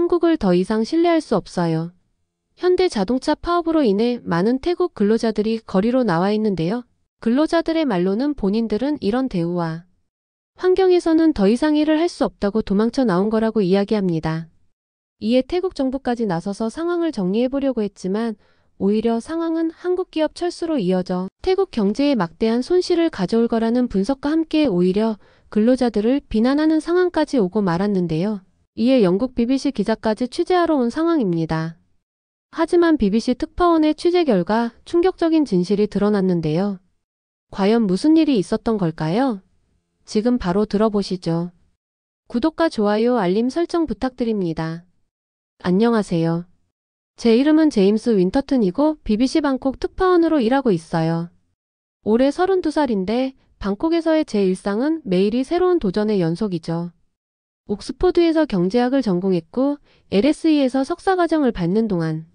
한국을 더 이상 신뢰할 수 없어요. 현대자동차 파업으로 인해 많은 태국 근로자들이 거리로 나와 있는데요. 근로자들의 말로는 본인들은 이런 대우와 환경에서는 더 이상 일을 할 수 없다고 도망쳐 나온 거라고 이야기합니다. 이에 태국 정부까지 나서서 상황을 정리해보려고 했지만 오히려 상황은 한국 기업 철수로 이어져 태국 경제에 막대한 손실을 가져올 거라는 분석과 함께 오히려 근로자들을 비난하는 상황까지 오고 말았는데요. 이에 영국 BBC 기자까지 취재하러 온 상황입니다. 하지만 BBC 특파원의 취재 결과 충격적인 진실이 드러났는데요. 과연 무슨 일이 있었던 걸까요? 지금 바로 들어보시죠. 구독과 좋아요, 알림 설정 부탁드립니다. 안녕하세요. 제 이름은 제임스 윈터튼이고 BBC 방콕 특파원으로 일하고 있어요. 올해 32살인데 방콕에서의 제 일상은 매일이 새로운 도전의 연속이죠. 옥스포드에서 경제학을 전공했고 LSE에서 석사과정을 밟는 동안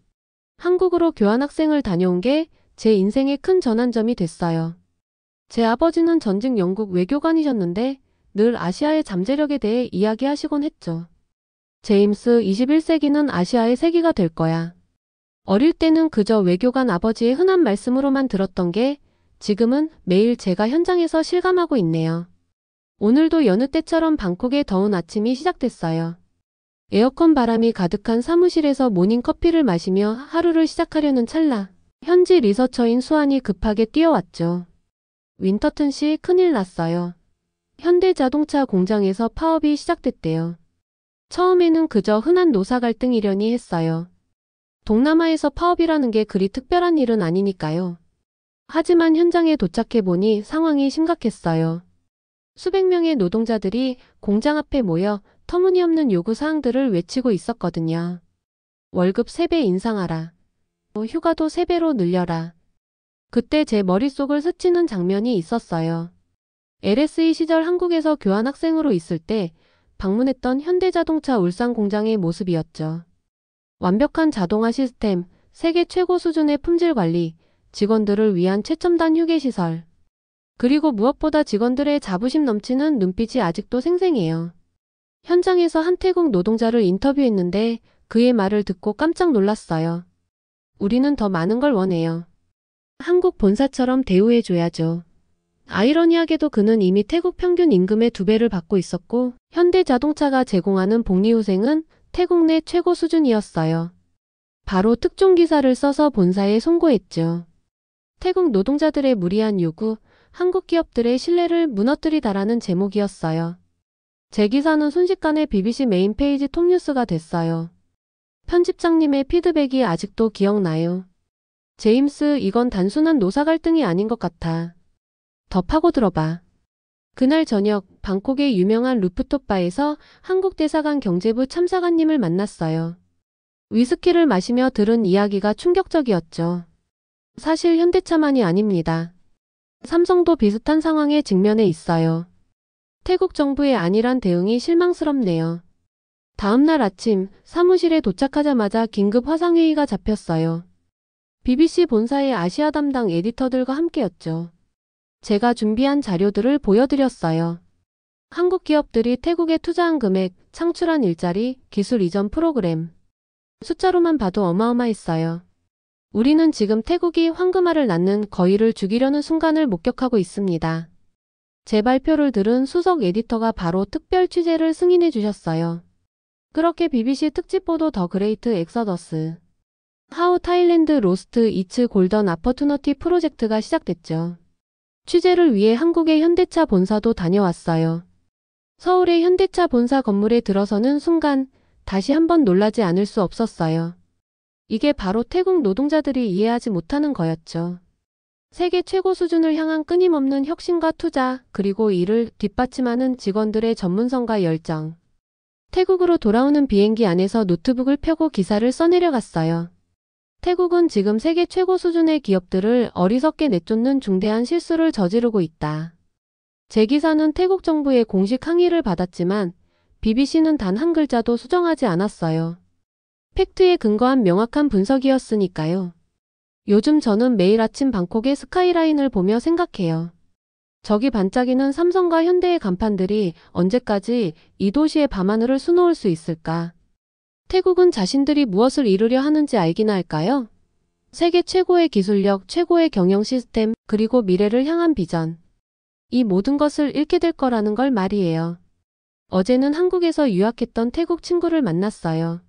한국으로 교환학생을 다녀온 게 제 인생의 큰 전환점이 됐어요. 제 아버지는 전직 영국 외교관이셨는데 늘 아시아의 잠재력에 대해 이야기하시곤 했죠. 제임스, 21세기는 아시아의 세기가 될 거야. 어릴 때는 그저 외교관 아버지의 흔한 말씀으로만 들었던 게 지금은 매일 제가 현장에서 실감하고 있네요. 오늘도 여느 때처럼 방콕의 더운 아침이 시작됐어요. 에어컨 바람이 가득한 사무실에서 모닝커피를 마시며 하루를 시작하려는 찰나 현지 리서처인 수안이 급하게 뛰어왔죠. 윈터튼 씨, 큰일 났어요. 현대자동차 공장에서 파업이 시작됐대요. 처음에는 그저 흔한 노사 갈등이려니 했어요. 동남아에서 파업이라는 게 그리 특별한 일은 아니니까요. 하지만 현장에 도착해보니 상황이 심각했어요. 수백 명의 노동자들이 공장 앞에 모여 터무니없는 요구사항들을 외치고 있었거든요. 월급 3배 인상하라. 휴가도 3배로 늘려라. 그때 제 머릿속을 스치는 장면이 있었어요. LSE 시절 한국에서 교환학생으로 있을 때 방문했던 현대자동차 울산 공장의 모습이었죠. 완벽한 자동화 시스템, 세계 최고 수준의 품질 관리, 직원들을 위한 최첨단 휴게시설. 그리고 무엇보다 직원들의 자부심 넘치는 눈빛이 아직도 생생해요. 현장에서 한 태국 노동자를 인터뷰했는데 그의 말을 듣고 깜짝 놀랐어요. 우리는 더 많은 걸 원해요. 한국 본사처럼 대우해줘야죠. 아이러니하게도 그는 이미 태국 평균 임금의 2배를 받고 있었고 현대자동차가 제공하는 복리후생은 태국 내 최고 수준이었어요. 바로 특종기사를 써서 본사에 송고했죠. 태국 노동자들의 무리한 요구, 한국 기업들의 신뢰를 무너뜨리다라는 제목이었어요. 제 기사는 순식간에 BBC 메인 페이지 톱뉴스가 됐어요. 편집장님의 피드백이 아직도 기억나요. 제임스, 이건 단순한 노사 갈등이 아닌 것 같아. 더 파고들어봐. 그날 저녁 방콕의 유명한 루프톱 바에서 한국 대사관 경제부 참사관님을 만났어요. 위스키를 마시며 들은 이야기가 충격적이었죠. 사실 현대차만이 아닙니다. 삼성도 비슷한 상황에 직면해 있어요. 태국 정부의 안일한 대응이 실망스럽네요. 다음날 아침 사무실에 도착하자마자 긴급 화상회의가 잡혔어요. BBC 본사의 아시아 담당 에디터들과 함께였죠. 제가 준비한 자료들을 보여드렸어요. 한국 기업들이 태국에 투자한 금액, 창출한 일자리, 기술 이전 프로그램. 숫자로만 봐도 어마어마했어요. 우리는 지금 태국이 황금알을 낳는 거위를 죽이려는 순간을 목격하고 있습니다. 제 발표를 들은 수석 에디터가 바로 특별 취재를 승인해 주셨어요. 그렇게 BBC 특집 보도 더 그레이트 엑서더스 하우 타일랜드 로스트 이츠 골던 아퍼투너티 프로젝트가 시작됐죠. 취재를 위해 한국의 현대차 본사도 다녀왔어요. 서울의 현대차 본사 건물에 들어서는 순간 다시 한번 놀라지 않을 수 없었어요. 이게 바로 태국 노동자들이 이해하지 못하는 거였죠. 세계 최고 수준을 향한 끊임없는 혁신과 투자, 그리고 이를 뒷받침하는 직원들의 전문성과 열정. 태국으로 돌아오는 비행기 안에서 노트북을 펴고 기사를 써내려갔어요. 태국은 지금 세계 최고 수준의 기업들을 어리석게 내쫓는 중대한 실수를 저지르고 있다. 제 기사는 태국 정부의 공식 항의를 받았지만 BBC는 단 한 글자도 수정하지 않았어요. 팩트에 근거한 명확한 분석이었으니까요. 요즘 저는 매일 아침 방콕의 스카이라인을 보며 생각해요. 저기 반짝이는 삼성과 현대의 간판들이 언제까지 이 도시의 밤하늘을 수놓을 수 있을까? 태국은 자신들이 무엇을 이루려 하는지 알기나 할까요? 세계 최고의 기술력, 최고의 경영 시스템, 그리고 미래를 향한 비전. 이 모든 것을 잃게 될 거라는 걸 말이에요. 어제는 한국에서 유학했던 태국 친구를 만났어요.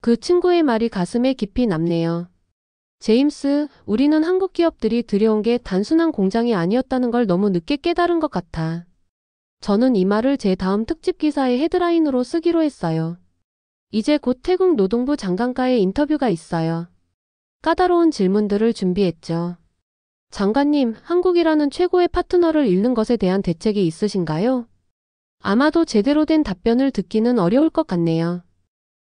그 친구의 말이 가슴에 깊이 남네요. 제임스, 우리는 한국 기업들이 들여온 게 단순한 공장이 아니었다는 걸 너무 늦게 깨달은 것 같아. 저는 이 말을 제 다음 특집 기사의 헤드라인으로 쓰기로 했어요. 이제 곧 태국 노동부 장관과의 인터뷰가 있어요. 까다로운 질문들을 준비했죠. 장관님, 한국이라는 최고의 파트너를 잃는 것에 대한 대책이 있으신가요? 아마도 제대로 된 답변을 듣기는 어려울 것 같네요.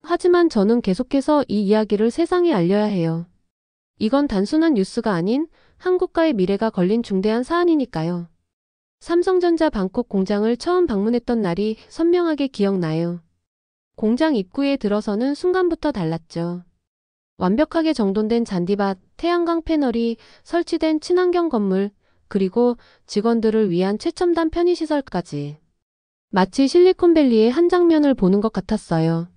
하지만 저는 계속해서 이 이야기를 세상에 알려야 해요. 이건 단순한 뉴스가 아닌 한국과의 미래가 걸린 중대한 사안이니까요. 삼성전자 방콕 공장을 처음 방문했던 날이 선명하게 기억나요. 공장 입구에 들어서는 순간부터 달랐죠. 완벽하게 정돈된 잔디밭, 태양광 패널이 설치된 친환경 건물, 그리고 직원들을 위한 최첨단 편의시설까지. 마치 실리콘밸리의 한 장면을 보는 것 같았어요.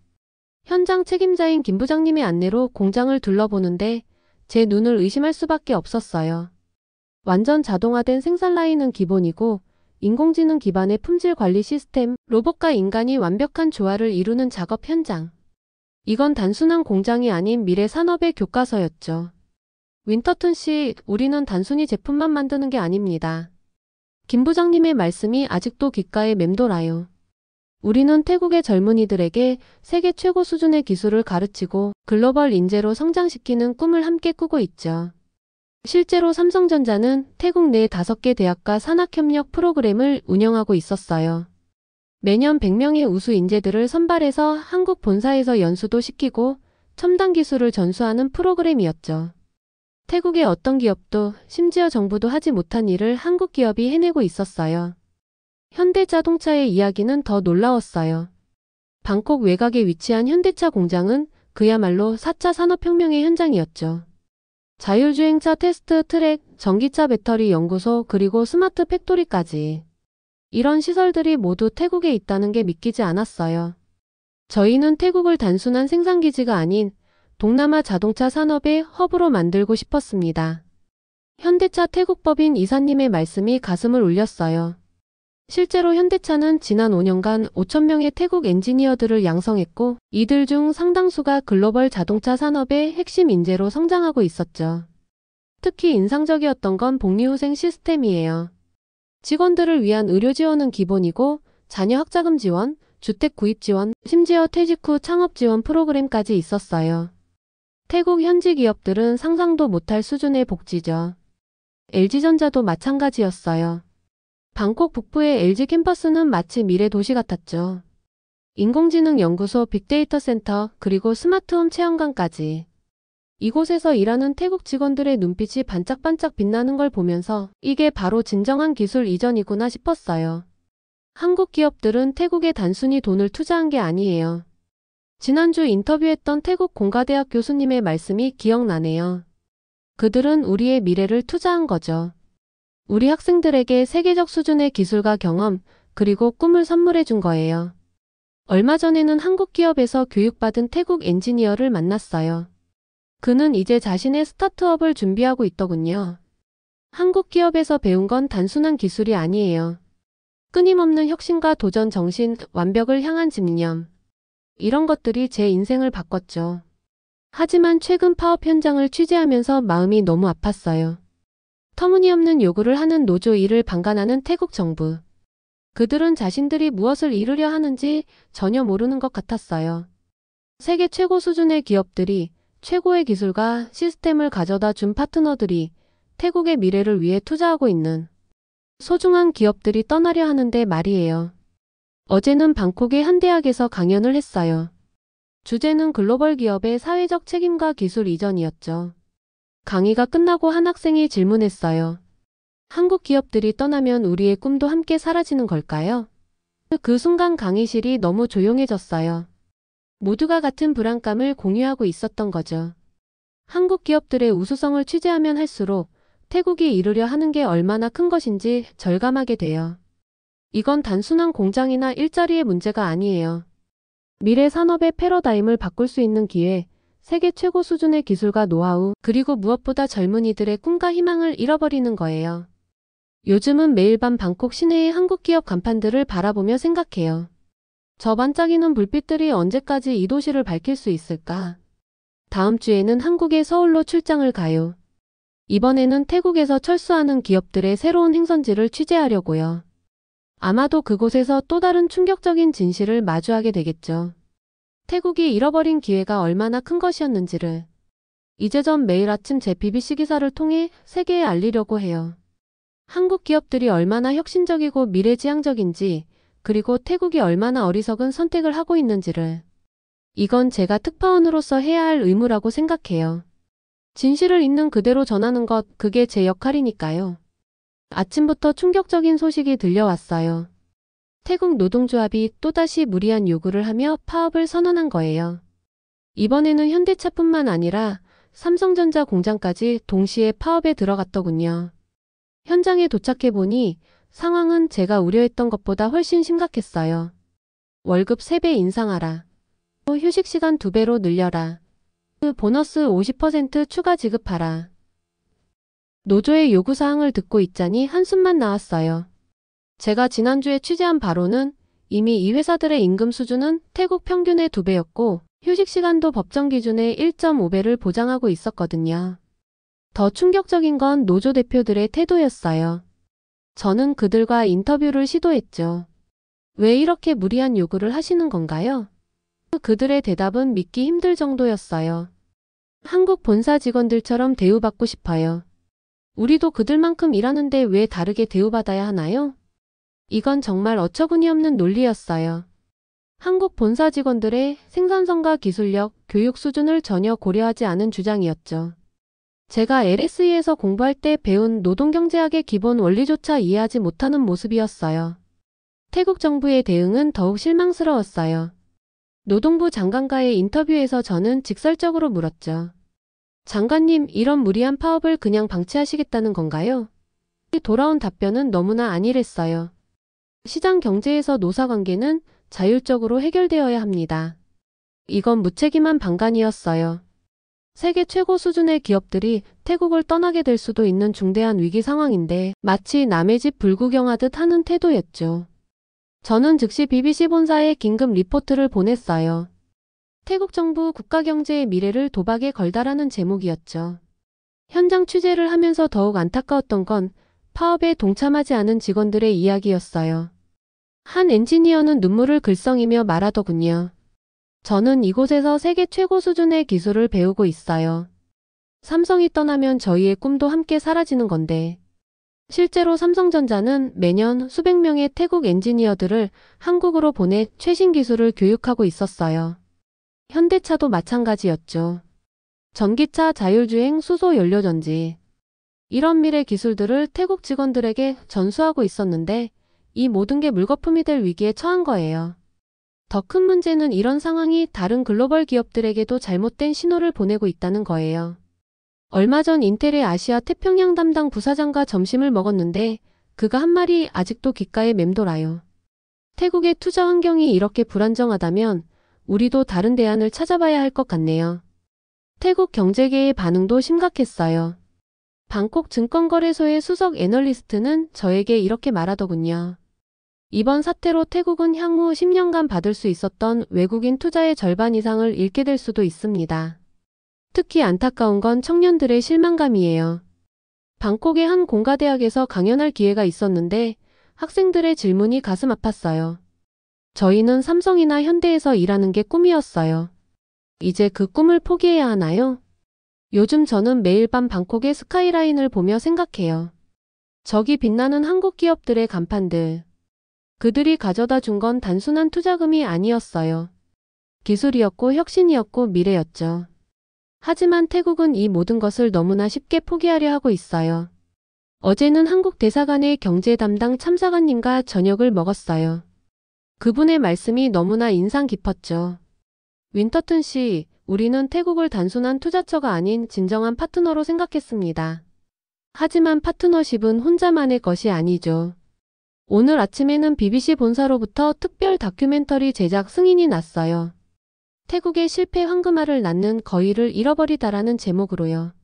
현장 책임자인 김 부장님의 안내로 공장을 둘러보는데 제 눈을 의심할 수밖에 없었어요. 완전 자동화된 생산 라인은 기본이고 인공지능 기반의 품질 관리 시스템, 로봇과 인간이 완벽한 조화를 이루는 작업 현장. 이건 단순한 공장이 아닌 미래 산업의 교과서였죠. 윈터튼 씨, 우리는 단순히 제품만 만드는 게 아닙니다. 김 부장님의 말씀이 아직도 귓가에 맴돌아요. 우리는 태국의 젊은이들에게 세계 최고 수준의 기술을 가르치고 글로벌 인재로 성장시키는 꿈을 함께 꾸고 있죠. 실제로 삼성전자는 태국 내 5개 대학과 산학협력 프로그램을 운영하고 있었어요. 매년 100명의 우수 인재들을 선발해서 한국 본사에서 연수도 시키고 첨단 기술을 전수하는 프로그램이었죠. 태국의 어떤 기업도 심지어 정부도 하지 못한 일을 한국 기업이 해내고 있었어요. 현대자동차의 이야기는 더 놀라웠어요. 방콕 외곽에 위치한 현대차 공장은 그야말로 4차 산업혁명의 현장이었죠. 자율주행차 테스트 트랙, 전기차 배터리 연구소, 그리고 스마트 팩토리까지. 이런 시설들이 모두 태국에 있다는 게 믿기지 않았어요. 저희는 태국을 단순한 생산기지가 아닌 동남아 자동차 산업의 허브로 만들고 싶었습니다. 현대차 태국법인 이사님의 말씀이 가슴을 울렸어요. 실제로 현대차는 지난 5년간 5,000명의 태국 엔지니어들을 양성했고 이들 중 상당수가 글로벌 자동차 산업의 핵심 인재로 성장하고 있었죠. 특히 인상적이었던 건 복리후생 시스템이에요. 직원들을 위한 의료 지원은 기본이고 자녀 학자금 지원, 주택 구입 지원, 심지어 퇴직 후 창업 지원 프로그램까지 있었어요. 태국 현지 기업들은 상상도 못할 수준의 복지죠. LG전자도 마찬가지였어요. 방콕 북부의 LG 캠퍼스는 마치 미래 도시 같았죠. 인공지능 연구소, 빅데이터 센터, 그리고 스마트홈 체험관까지. 이곳에서 일하는 태국 직원들의 눈빛이 반짝반짝 빛나는 걸 보면서 이게 바로 진정한 기술 이전이구나 싶었어요. 한국 기업들은 태국에 단순히 돈을 투자한 게 아니에요. 지난주 인터뷰했던 태국 공가대학 교수님의 말씀이 기억나네요. 그들은 우리의 미래를 투자한 거죠. 우리 학생들에게 세계적 수준의 기술과 경험, 그리고 꿈을 선물해 준 거예요. 얼마 전에는 한국 기업에서 교육받은 태국 엔지니어를 만났어요. 그는 이제 자신의 스타트업을 준비하고 있더군요. 한국 기업에서 배운 건 단순한 기술이 아니에요. 끊임없는 혁신과 도전 정신, 완벽을 향한 집념. 이런 것들이 제 인생을 바꿨죠. 하지만 최근 파업 현장을 취재하면서 마음이 너무 아팠어요. 터무니없는 요구를 하는 노조 일을 방관하는 태국 정부. 그들은 자신들이 무엇을 이루려 하는지 전혀 모르는 것 같았어요. 세계 최고 수준의 기업들이 최고의 기술과 시스템을 가져다 준 파트너들이 태국의 미래를 위해 투자하고 있는 소중한 기업들이 떠나려 하는데 말이에요. 어제는 방콕의 한 대학에서 강연을 했어요. 주제는 글로벌 기업의 사회적 책임과 기술 이전이었죠. 강의가 끝나고 한 학생이 질문했어요. 한국 기업들이 떠나면 우리의 꿈도 함께 사라지는 걸까요? 그 순간 강의실이 너무 조용해졌어요. 모두가 같은 불안감을 공유하고 있었던 거죠. 한국 기업들의 우수성을 취재하면 할수록 태국이 이루려 하는 게 얼마나 큰 것인지 절감하게 돼요. 이건 단순한 공장이나 일자리의 문제가 아니에요. 미래 산업의 패러다임을 바꿀 수 있는 기회, 세계 최고 수준의 기술과 노하우, 그리고 무엇보다 젊은이들의 꿈과 희망을 잃어버리는 거예요. 요즘은 매일 밤 방콕 시내의 한국 기업 간판들을 바라보며 생각해요. 저 반짝이는 불빛들이 언제까지 이 도시를 밝힐 수 있을까? 다음 주에는 한국의 서울로 출장을 가요. 이번에는 태국에서 철수하는 기업들의 새로운 행선지를 취재하려고요. 아마도 그곳에서 또 다른 충격적인 진실을 마주하게 되겠죠. 태국이 잃어버린 기회가 얼마나 큰 것이었는지를 이제 전 매일 아침 제 BBC 기사를 통해 세계에 알리려고 해요. 한국 기업들이 얼마나 혁신적이고 미래지향적인지, 그리고 태국이 얼마나 어리석은 선택을 하고 있는지를. 이건 제가 특파원으로서 해야 할 의무라고 생각해요. 진실을 있는 그대로 전하는 것, 그게 제 역할이니까요. 아침부터 충격적인 소식이 들려왔어요. 태국 노동조합이 또다시 무리한 요구를 하며 파업을 선언한 거예요. 이번에는 현대차뿐만 아니라 삼성전자 공장까지 동시에 파업에 들어갔더군요. 현장에 도착해보니 상황은 제가 우려했던 것보다 훨씬 심각했어요. 월급 3배 인상하라. 휴식시간 2배로 늘려라. 보너스 50% 추가 지급하라. 노조의 요구사항을 듣고 있자니 한숨만 나왔어요. 제가 지난주에 취재한 바로는 이미 이 회사들의 임금 수준은 태국 평균의 2배였고 휴식시간도 법정 기준의 1.5배를 보장하고 있었거든요. 더 충격적인 건 노조 대표들의 태도였어요. 저는 그들과 인터뷰를 시도했죠. 왜 이렇게 무리한 요구를 하시는 건가요? 그들의 대답은 믿기 힘들 정도였어요. 한국 본사 직원들처럼 대우받고 싶어요. 우리도 그들만큼 일하는데 왜 다르게 대우받아야 하나요? 이건 정말 어처구니없는 논리였어요. 한국 본사 직원들의 생산성과 기술력, 교육 수준을 전혀 고려하지 않은 주장이었죠. 제가 LSE에서 공부할 때 배운 노동경제학의 기본 원리조차 이해하지 못하는 모습이었어요. 태국 정부의 대응은 더욱 실망스러웠어요. 노동부 장관과의 인터뷰에서 저는 직설적으로 물었죠. 장관님, 이런 무리한 파업을 그냥 방치하시겠다는 건가요? 돌아온 답변은 너무나 안일했어요. 시장 경제에서 노사관계는 자율적으로 해결되어야 합니다. 이건 무책임한 방관이었어요. 세계 최고 수준의 기업들이 태국을 떠나게 될 수도 있는 중대한 위기 상황인데 마치 남의 집 불구경하듯 하는 태도였죠. 저는 즉시 BBC 본사에 긴급 리포트를 보냈어요. 태국 정부 국가경제의 미래를 도박에 걸다라는 제목이었죠. 현장 취재를 하면서 더욱 안타까웠던 건 파업에 동참하지 않은 직원들의 이야기였어요. 한 엔지니어는 눈물을 글썽이며 말하더군요. 저는 이곳에서 세계 최고 수준의 기술을 배우고 있어요. 삼성이 떠나면 저희의 꿈도 함께 사라지는 건데. 실제로 삼성전자는 매년 수백 명의 태국 엔지니어들을 한국으로 보내 최신 기술을 교육하고 있었어요. 현대차도 마찬가지였죠. 전기차, 자율주행, 수소 연료전지. 이런 미래 기술들을 태국 직원들에게 전수하고 있었는데 이 모든 게 물거품이 될 위기에 처한 거예요. 더 큰 문제는 이런 상황이 다른 글로벌 기업들에게도 잘못된 신호를 보내고 있다는 거예요. 얼마 전 인텔의 아시아 태평양 담당 부사장과 점심을 먹었는데 그가 한 말이 아직도 귓가에 맴돌아요. 태국의 투자 환경이 이렇게 불안정하다면 우리도 다른 대안을 찾아봐야 할 것 같네요. 태국 경제계의 반응도 심각했어요. 방콕 증권거래소의 수석 애널리스트는 저에게 이렇게 말하더군요. 이번 사태로 태국은 향후 10년간 받을 수 있었던 외국인 투자의 절반 이상을 잃게 될 수도 있습니다. 특히 안타까운 건 청년들의 실망감이에요. 방콕의 한 공가대학에서 강연할 기회가 있었는데 학생들의 질문이 가슴 아팠어요. 저희는 삼성이나 현대에서 일하는 게 꿈이었어요. 이제 그 꿈을 포기해야 하나요? 요즘 저는 매일 밤 방콕의 스카이라인을 보며 생각해요. 저기 빛나는 한국 기업들의 간판들. 그들이 가져다 준 건 단순한 투자금이 아니었어요. 기술이었고 혁신이었고 미래였죠. 하지만 태국은 이 모든 것을 너무나 쉽게 포기하려 하고 있어요. 어제는 한국 대사관의 경제 담당 참사관님과 저녁을 먹었어요. 그분의 말씀이 너무나 인상 깊었죠. 윈터튼 씨, 우리는 태국을 단순한 투자처가 아닌 진정한 파트너로 생각했습니다. 하지만 파트너십은 혼자만의 것이 아니죠. 오늘 아침에는 BBC 본사로부터 특별 다큐멘터리 제작 승인이 났어요. 태국의 실패 황금알을 낳는 거위를 잃어버리다라는 제목으로요.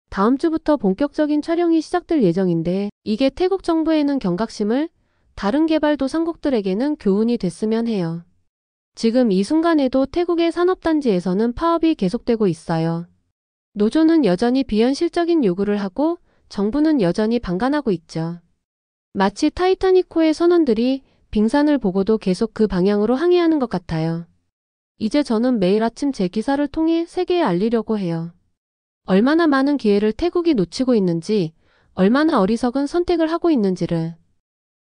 다음 주부터 본격적인 촬영이 시작될 예정인데 이게 태국 정부에는 경각심을, 다른 개발도상국들에게는 교훈이 됐으면 해요. 지금 이 순간에도 태국의 산업단지에서는 파업이 계속되고 있어요. 노조는 여전히 비현실적인 요구를 하고 정부는 여전히 방관하고 있죠. 마치 타이타닉호의 선원들이 빙산을 보고도 계속 그 방향으로 항해하는 것 같아요. 이제 저는 매일 아침 제 기사를 통해 세계에 알리려고 해요. 얼마나 많은 기회를 태국이 놓치고 있는지, 얼마나 어리석은 선택을 하고 있는지를.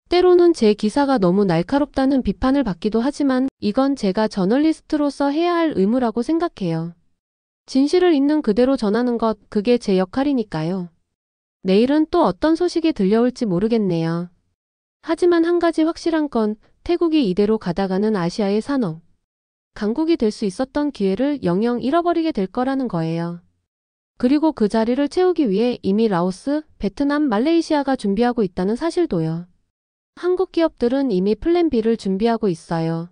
때로는 제 기사가 너무 날카롭다는 비판을 받기도 하지만 이건 제가 저널리스트로서 해야 할 의무라고 생각해요. 진실을 있는 그대로 전하는 것, 그게 제 역할이니까요. 내일은 또 어떤 소식이 들려올지 모르겠네요. 하지만 한 가지 확실한 건 태국이 이대로 가다가는 아시아의 산업 강국이 될 수 있었던 기회를 영영 잃어버리게 될 거라는 거예요. 그리고 그 자리를 채우기 위해 이미 라오스, 베트남, 말레이시아가 준비하고 있다는 사실도요. 한국 기업들은 이미 플랜 B를 준비하고 있어요.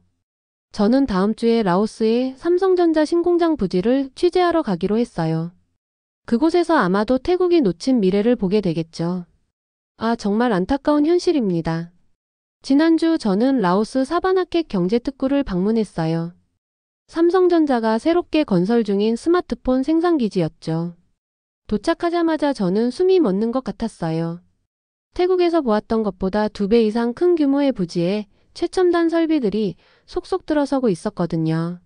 저는 다음 주에 라오스의 삼성전자 신공장 부지를 취재하러 가기로 했어요. 그곳에서 아마도 태국이 놓친 미래를 보게 되겠죠. 아, 정말 안타까운 현실입니다. 지난주 저는 라오스 사바나켓 경제특구를 방문했어요. 삼성전자가 새롭게 건설 중인 스마트폰 생산기지였죠. 도착하자마자 저는 숨이 멎는 것 같았어요. 태국에서 보았던 것보다 2배 이상 큰 규모의 부지에 최첨단 설비들이 속속 들어서고 있었거든요.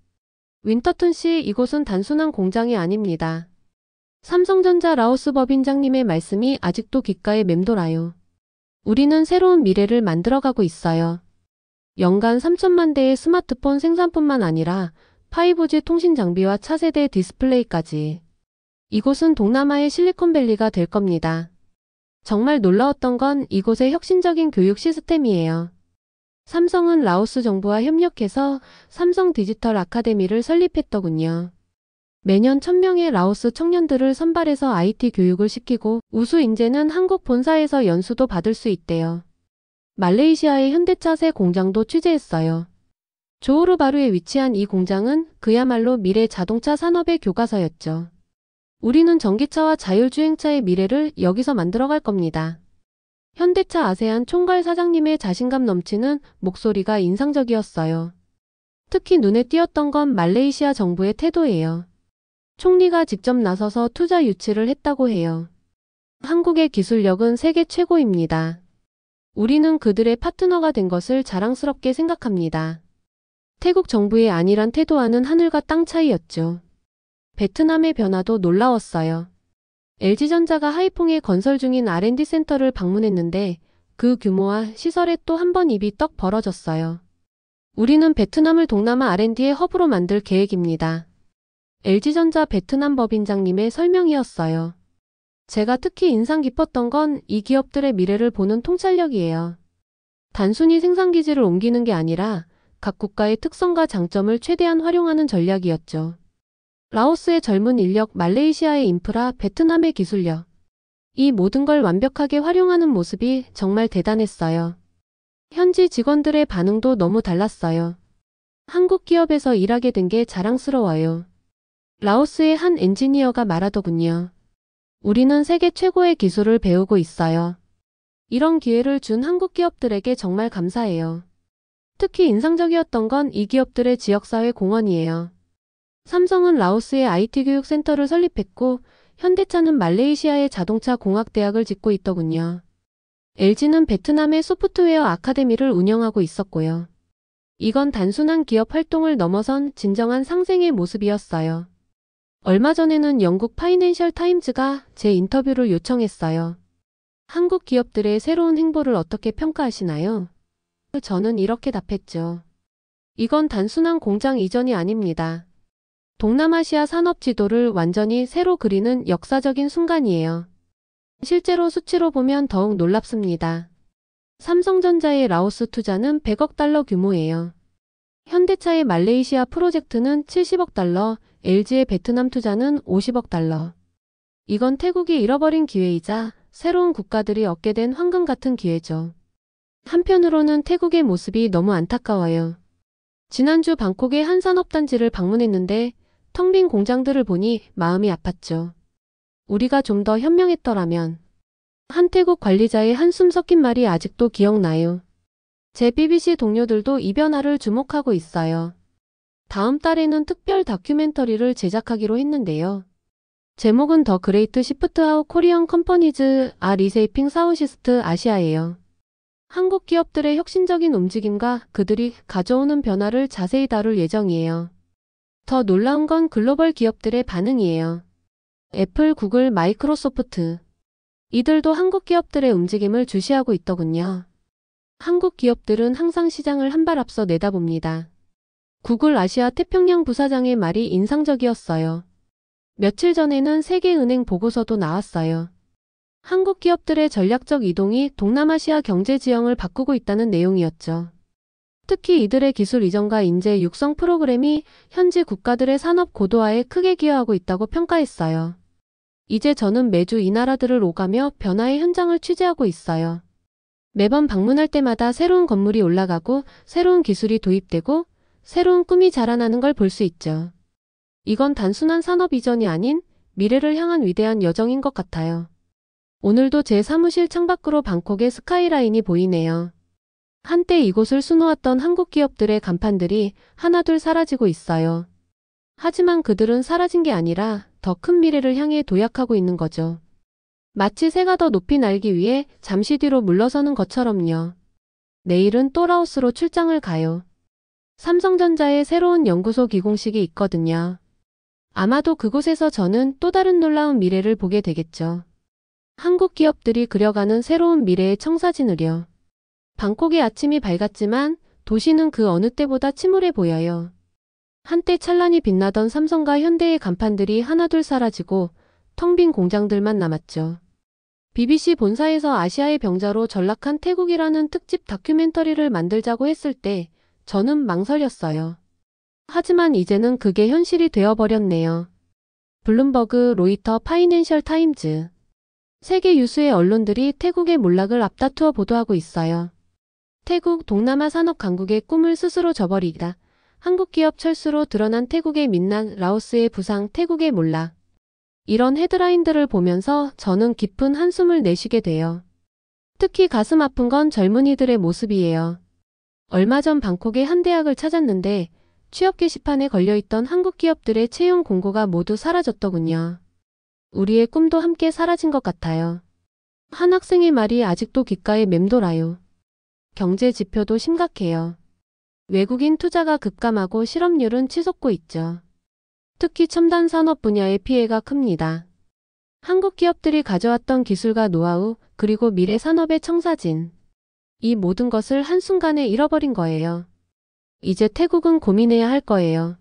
윈터튼 씨, 이곳은 단순한 공장이 아닙니다. 삼성전자 라오스 법인장님의 말씀이 아직도 귓가에 맴돌아요. 우리는 새로운 미래를 만들어가고 있어요. 연간 3천만 대의 스마트폰 생산뿐만 아니라 5G 통신 장비와 차세대 디스플레이까지. 이곳은 동남아의 실리콘밸리가 될 겁니다. 정말 놀라웠던 건 이곳의 혁신적인 교육 시스템이에요. 삼성은 라오스 정부와 협력해서 삼성 디지털 아카데미를 설립했더군요. 매년 1,000명의 라오스 청년들을 선발해서 IT 교육을 시키고 우수 인재는 한국 본사에서 연수도 받을 수 있대요. 말레이시아의 현대차 새 공장도 취재했어요. 조호르바루에 위치한 이 공장은 그야말로 미래 자동차 산업의 교과서였죠. 우리는 전기차와 자율주행차의 미래를 여기서 만들어갈 겁니다. 현대차 아세안 총괄 사장님의 자신감 넘치는 목소리가 인상적이었어요. 특히 눈에 띄었던 건 말레이시아 정부의 태도예요. 총리가 직접 나서서 투자 유치를 했다고 해요. 한국의 기술력은 세계 최고입니다. 우리는 그들의 파트너가 된 것을 자랑스럽게 생각합니다. 태국 정부의 안일한 태도와는 하늘과 땅 차이였죠. 베트남의 변화도 놀라웠어요. LG전자가 하이퐁에 건설 중인 R&D 센터를 방문했는데 그 규모와 시설에 또 한 번 입이 떡 벌어졌어요. 우리는 베트남을 동남아 R&D의 허브로 만들 계획입니다. LG전자 베트남 법인장님의 설명이었어요. 제가 특히 인상 깊었던 건 이 기업들의 미래를 보는 통찰력이에요. 단순히 생산기지를 옮기는 게 아니라 각 국가의 특성과 장점을 최대한 활용하는 전략이었죠. 라오스의 젊은 인력, 말레이시아의 인프라, 베트남의 기술력. 이 모든 걸 완벽하게 활용하는 모습이 정말 대단했어요. 현지 직원들의 반응도 너무 달랐어요. 한국 기업에서 일하게 된 게 자랑스러워요. 라오스의 한 엔지니어가 말하더군요. 우리는 세계 최고의 기술을 배우고 있어요. 이런 기회를 준 한국 기업들에게 정말 감사해요. 특히 인상적이었던 건 이 기업들의 지역사회 공헌이에요. 삼성은 라오스의 IT 교육 센터를 설립했고 현대차는 말레이시아의 자동차 공학대학을 짓고 있더군요. LG는 베트남의 소프트웨어 아카데미를 운영하고 있었고요. 이건 단순한 기업 활동을 넘어선 진정한 상생의 모습이었어요. 얼마 전에는 영국 파이낸셜 타임즈가 제 인터뷰를 요청했어요. 한국 기업들의 새로운 행보를 어떻게 평가하시나요? 저는 이렇게 답했죠. 이건 단순한 공장 이전이 아닙니다. 동남아시아 산업 지도를 완전히 새로 그리는 역사적인 순간이에요. 실제로 수치로 보면 더욱 놀랍습니다. 삼성전자의 라오스 투자는 100억 달러 규모예요. 현대차의 말레이시아 프로젝트는 70억 달러, LG의 베트남 투자는 50억 달러. 이건 태국이 잃어버린 기회이자 새로운 국가들이 얻게 된 황금 같은 기회죠. 한편으로는 태국의 모습이 너무 안타까워요. 지난주 방콕의 한 산업단지를 방문했는데 텅 빈 공장들을 보니 마음이 아팠죠. 우리가 좀 더 현명했더라면. 한 태국 관리자의 한숨 섞인 말이 아직도 기억나요. 제 BBC 동료들도 이 변화를 주목하고 있어요. 다음 달에는 특별 다큐멘터리를 제작하기로 했는데요. 제목은 더 그레이트 시프트 하우 코리안 컴퍼니즈 아 리세이핑 사우시스트 아시아예요. 한국 기업들의 혁신적인 움직임과 그들이 가져오는 변화를 자세히 다룰 예정이에요. 더 놀라운 건 글로벌 기업들의 반응이에요. 애플, 구글, 마이크로소프트. 이들도 한국 기업들의 움직임을 주시하고 있더군요. 한국 기업들은 항상 시장을 한 발 앞서 내다봅니다. 구글 아시아 태평양 부사장의 말이 인상적이었어요. 며칠 전에는 세계은행 보고서도 나왔어요. 한국 기업들의 전략적 이동이 동남아시아 경제 지형을 바꾸고 있다는 내용이었죠. 특히 이들의 기술 이전과 인재 육성 프로그램이 현지 국가들의 산업 고도화에 크게 기여하고 있다고 평가했어요. 이제 저는 매주 이 나라들을 오가며 변화의 현장을 취재하고 있어요. 매번 방문할 때마다 새로운 건물이 올라가고 새로운 기술이 도입되고 새로운 꿈이 자라나는 걸 볼 수 있죠. 이건 단순한 산업 이전이 아닌 미래를 향한 위대한 여정인 것 같아요. 오늘도 제 사무실 창밖으로 방콕의 스카이라인이 보이네요. 한때 이곳을 수놓았던 한국 기업들의 간판들이 하나둘 사라지고 있어요. 하지만 그들은 사라진 게 아니라 더 큰 미래를 향해 도약하고 있는 거죠. 마치 새가 더 높이 날기 위해 잠시 뒤로 물러서는 것처럼요. 내일은 또 라오스로 출장을 가요. 삼성전자의 새로운 연구소 기공식이 있거든요. 아마도 그곳에서 저는 또 다른 놀라운 미래를 보게 되겠죠. 한국 기업들이 그려가는 새로운 미래의 청사진을요. 방콕의 아침이 밝았지만 도시는 그 어느 때보다 침울해 보여요. 한때 찬란히 빛나던 삼성과 현대의 간판들이 하나둘 사라지고 텅 빈 공장들만 남았죠. BBC 본사에서 아시아의 병자로 전락한 태국이라는 특집 다큐멘터리를 만들자고 했을 때 저는 망설였어요. 하지만 이제는 그게 현실이 되어버렸네요. 블룸버그, 로이터, 파이낸셜 타임즈. 세계 유수의 언론들이 태국의 몰락을 앞다투어 보도하고 있어요. 태국 동남아 산업 강국의 꿈을 스스로 저버리다. 한국 기업 철수로 드러난 태국의 민난, 라오스의 부상, 태국의 몰락. 이런 헤드라인들을 보면서 저는 깊은 한숨을 내쉬게 돼요. 특히 가슴 아픈 건 젊은이들의 모습이에요. 얼마 전 방콕의 한 대학을 찾았는데 취업 게시판에 걸려있던 한국 기업들의 채용 공고가 모두 사라졌더군요. 우리의 꿈도 함께 사라진 것 같아요. 한 학생의 말이 아직도 귓가에 맴돌아요. 경제 지표도 심각해요. 외국인 투자가 급감하고 실업률은 치솟고 있죠. 특히 첨단 산업 분야의 피해가 큽니다. 한국 기업들이 가져왔던 기술과 노하우, 그리고 미래 산업의 청사진. 이 모든 것을 한순간에 잃어버린 거예요. 이제 태국은 고민해야 할 거예요.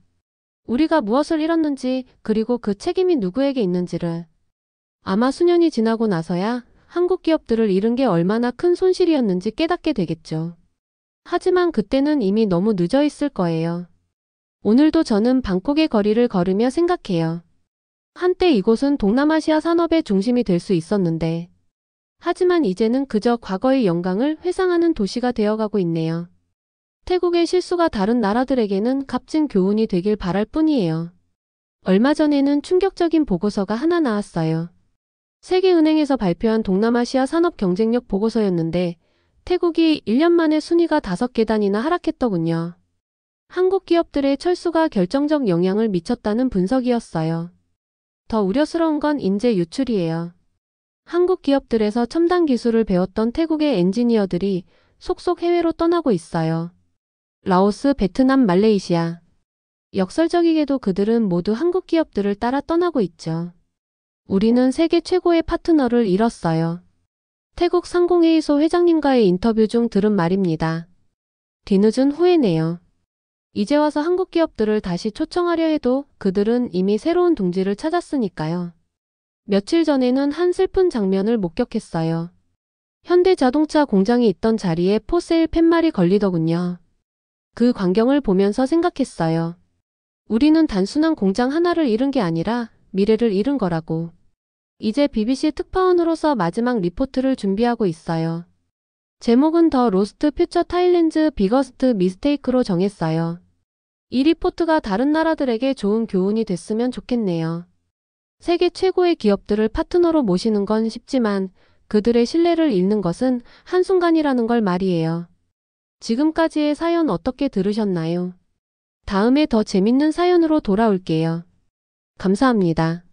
우리가 무엇을 잃었는지, 그리고 그 책임이 누구에게 있는지를. 아마 수년이 지나고 나서야 한국 기업들을 잃은 게 얼마나 큰 손실이었는지 깨닫게 되겠죠. 하지만 그때는 이미 너무 늦어 있을 거예요. 오늘도 저는 방콕의 거리를 걸으며 생각해요. 한때 이곳은 동남아시아 산업의 중심이 될 수 있었는데, 하지만 이제는 그저 과거의 영광을 회상하는 도시가 되어가고 있네요. 태국의 실수가 다른 나라들에게는 값진 교훈이 되길 바랄 뿐이에요. 얼마 전에는 충격적인 보고서가 하나 나왔어요. 세계은행에서 발표한 동남아시아 산업 경쟁력 보고서였는데 태국이 1년 만에 순위가 5계단이나 하락했더군요. 한국 기업들의 철수가 결정적 영향을 미쳤다는 분석이었어요. 더 우려스러운 건 인재 유출이에요. 한국 기업들에서 첨단 기술을 배웠던 태국의 엔지니어들이 속속 해외로 떠나고 있어요. 라오스, 베트남, 말레이시아. 역설적이게도 그들은 모두 한국 기업들을 따라 떠나고 있죠. 우리는 세계 최고의 파트너를 잃었어요. 태국 상공회의소 회장님과의 인터뷰 중 들은 말입니다. 뒤늦은 후회네요. 이제 와서 한국 기업들을 다시 초청하려 해도 그들은 이미 새로운 둥지를 찾았으니까요. 며칠 전에는 한 슬픈 장면을 목격했어요. 현대자동차 공장이 있던 자리에 포세일 팻말이 걸리더군요. 그 광경을 보면서 생각했어요. 우리는 단순한 공장 하나를 잃은 게 아니라 미래를 잃은 거라고. 이제 BBC 특파원으로서 마지막 리포트를 준비하고 있어요. 제목은 더 로스트 퓨처 타일랜드 비거스트 미스테이크로 정했어요. 이 리포트가 다른 나라들에게 좋은 교훈이 됐으면 좋겠네요. 세계 최고의 기업들을 파트너로 모시는 건 쉽지만 그들의 신뢰를 잃는 것은 한순간이라는 걸 말이에요. 지금까지의 사연 어떻게 들으셨나요? 다음에 더 재밌는 사연으로 돌아올게요. 감사합니다.